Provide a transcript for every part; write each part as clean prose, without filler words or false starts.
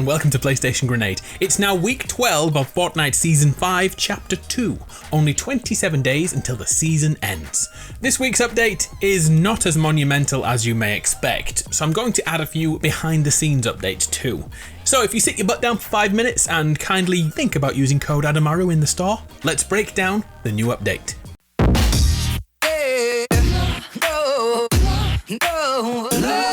and welcome to PlayStation Grenade. It's now week 12 of Fortnite Season 5, Chapter 2. Only 27 days until the season ends. This week's update is not as monumental as you may expect, so I'm going to add a few behind the scenes updates too. So if you sit your butt down for 5 minutes and kindly think about using code ADAMARU in the store, let's break down the new update.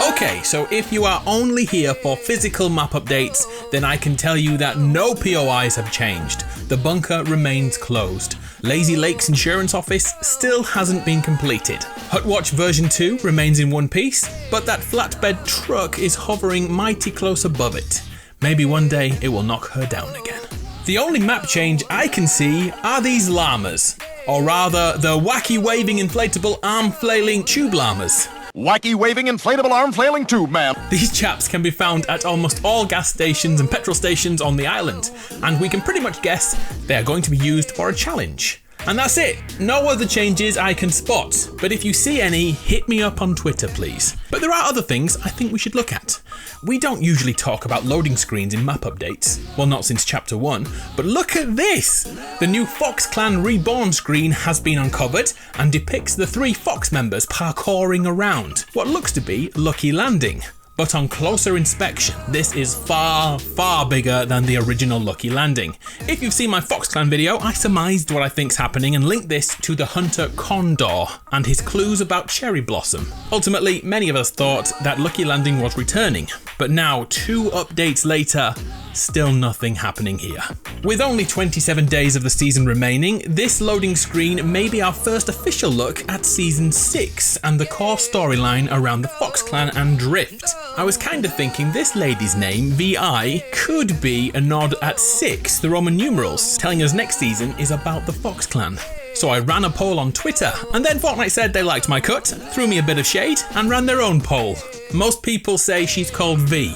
Okay, so if you are only here for physical map updates, then I can tell you that no POIs have changed. The bunker remains closed. Lazy Lake's insurance office still hasn't been completed. Hut Watch version 2 remains in one piece, but that flatbed truck is hovering mighty close above it. Maybe one day it will knock her down again. The only map change I can see are these llamas, or rather the wacky waving inflatable arm flailing tube llamas. Wacky waving inflatable arm flailing tube, man. These chaps can be found at almost all gas stations and petrol stations on the island, and we can pretty much guess they are going to be used for a challenge. And that's it. No other changes I can spot, but if you see any, hit me up on Twitter please. But there are other things I think we should look at. We don't usually talk about loading screens in map updates, well not since Chapter 1, but look at this! The new Fox Clan Reborn screen has been uncovered and depicts the 3 Fox members parkouring around what looks to be Lucky Landing. But on closer inspection, this is far, far bigger than the original Lucky Landing. If you've seen my Fox Clan video, I surmised what I think's happening and linked this to the hunter Condor and his clues about Cherry Blossom. Ultimately, many of us thought that Lucky Landing was returning, but now 2 updates later, still nothing happening here. With only 27 days of the season remaining, this loading screen may be our first official look at Season 6 and the core storyline around the Fox Clan and Drift. I was kinda thinking this lady's name, VI, could be a nod at 6, the Roman numerals, telling us next season is about the Fox Clan. So I ran a poll on Twitter, and then Fortnite said they liked my cut, threw me a bit of shade, and ran their own poll. Most people say she's called V,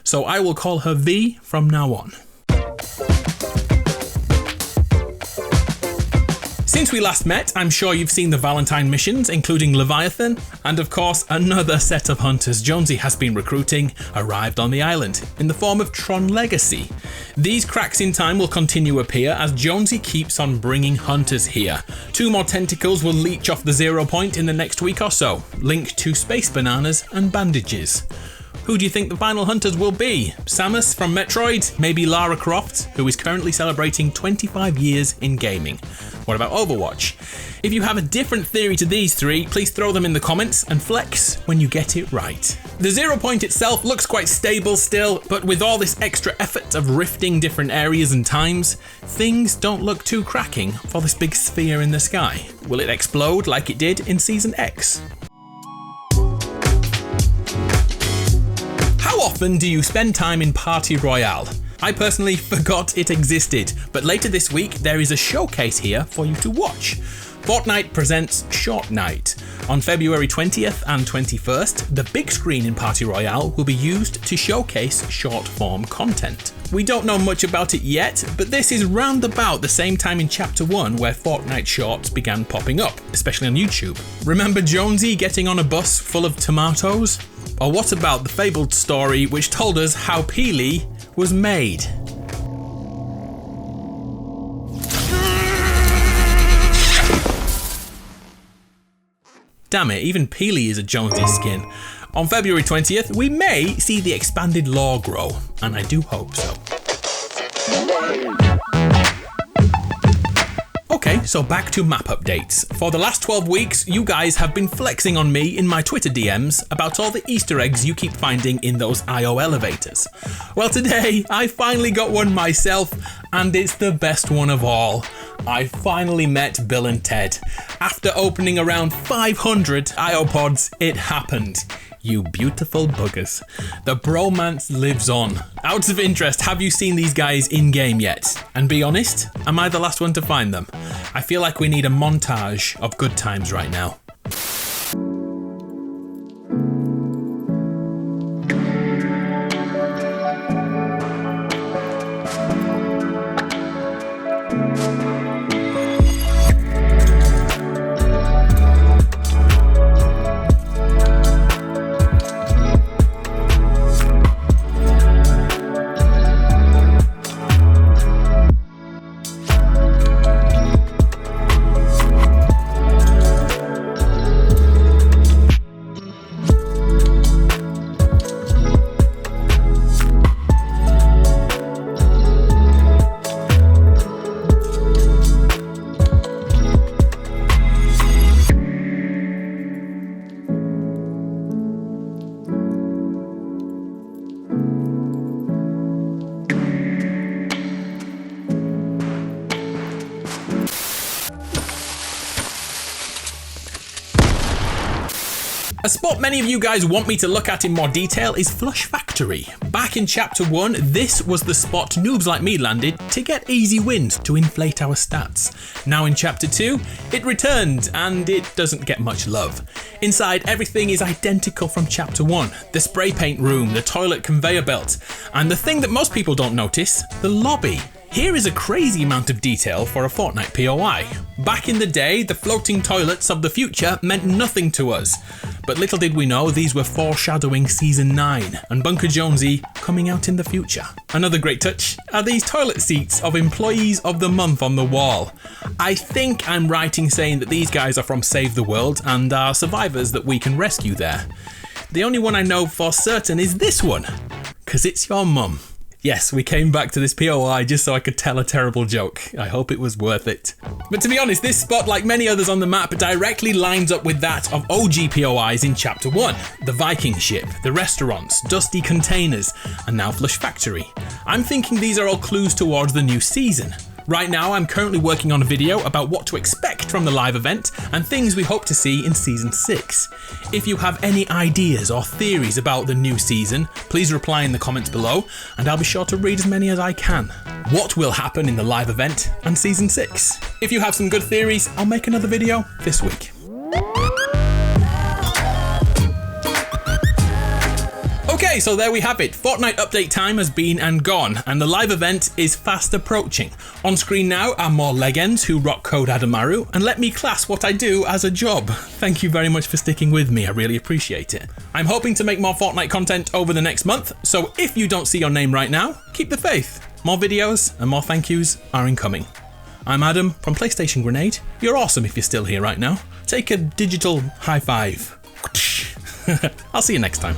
so I will call her V from now on. Since we last met, I'm sure you've seen the Valentine missions, including Leviathan, and of course another set of hunters Jonesy has been recruiting arrived on the island, in the form of Tron Legacy. These cracks in time will continue to appear as Jonesy keeps on bringing hunters here. 2 more tentacles will leech off the 0 point in the next week or so, linked to space bananas and bandages. Who do you think the final hunters will be? Samus from Metroid? Maybe Lara Croft, who is currently celebrating 25 years in gaming? What about Overwatch? If you have a different theory to these 3, please throw them in the comments and flex when you get it right. The 0 point itself looks quite stable still, but with all this extra effort of rifting different areas and times, things don't look too cracking for this big sphere in the sky. Will it explode like it did in Season X? How often do you spend time in Party Royale? I personally forgot it existed, but later this week there is a showcase here for you to watch. Fortnite presents Short Night. On February 20th and 21st, the big screen in Party Royale will be used to showcase short form content. We don't know much about it yet, but this is round about the same time in Chapter 1 where Fortnite shorts began popping up, especially on YouTube. Remember Jonesy getting on a bus full of tomatoes? Or what about the fabled story which told us how Peely was made? Damn it, even Peely is a Jonesy skin. On February 20th, we may see the expanded lore grow, and I do hope so. Okay, so back to map updates. For the last 12 weeks, you guys have been flexing on me in my Twitter DMs about all the Easter eggs you keep finding in those IO elevators. Well, today, I finally got one myself, and it's the best one of all. I finally met Bill and Ted. After opening around 500 IO pods, it happened. You beautiful buggers. The bromance lives on. Out of interest, have you seen these guys in-game yet? And be honest, am I the last one to find them? I feel like we need a montage of good times right now. A spot many of you guys want me to look at in more detail is Flush Factory. Back in Chapter 1, this was the spot noobs like me landed to get easy wins to inflate our stats. Now in Chapter 2, it returned and it doesn't get much love. Inside, everything is identical from Chapter 1. The spray paint room, the toilet conveyor belt, and the thing that most people don't notice, the lobby. Here is a crazy amount of detail for a Fortnite POI. Back in the day, the floating toilets of the future meant nothing to us. But little did we know these were foreshadowing Season 9 and Bunker Jonesy coming out in the future. Another great touch are these toilet seats of Employees of the Month on the wall. I think I'm right in saying that these guys are from Save the World and are survivors that we can rescue there. The only one I know for certain is this one, 'cause it's your mum. Yes, we came back to this POI just so I could tell a terrible joke. I hope it was worth it. But to be honest, this spot, like many others on the map, directly lines up with that of OG POIs in Chapter 1. The Viking ship, the restaurants, dusty containers, and now Flush Factory. I'm thinking these are all clues towards the new season. Right now, I'm currently working on a video about what to expect from the live event and things we hope to see in Season 6. If you have any ideas or theories about the new season, please reply in the comments below and I'll be sure to read as many as I can. What will happen in the live event and Season 6? If you have some good theories, I'll make another video this week. Okay, so there we have it. Fortnite update time has been and gone, and the live event is fast approaching. On screen now are more legends who rock code ADAMARU and let me class what I do as a job. Thank you very much for sticking with me, I really appreciate it. I'm hoping to make more Fortnite content over the next month, so if you don't see your name right now, keep the faith. More videos and more thank yous are incoming. I'm Adam from PlayStation Grenade. You're awesome if you're still here right now. Take a digital high five. I'll see you next time.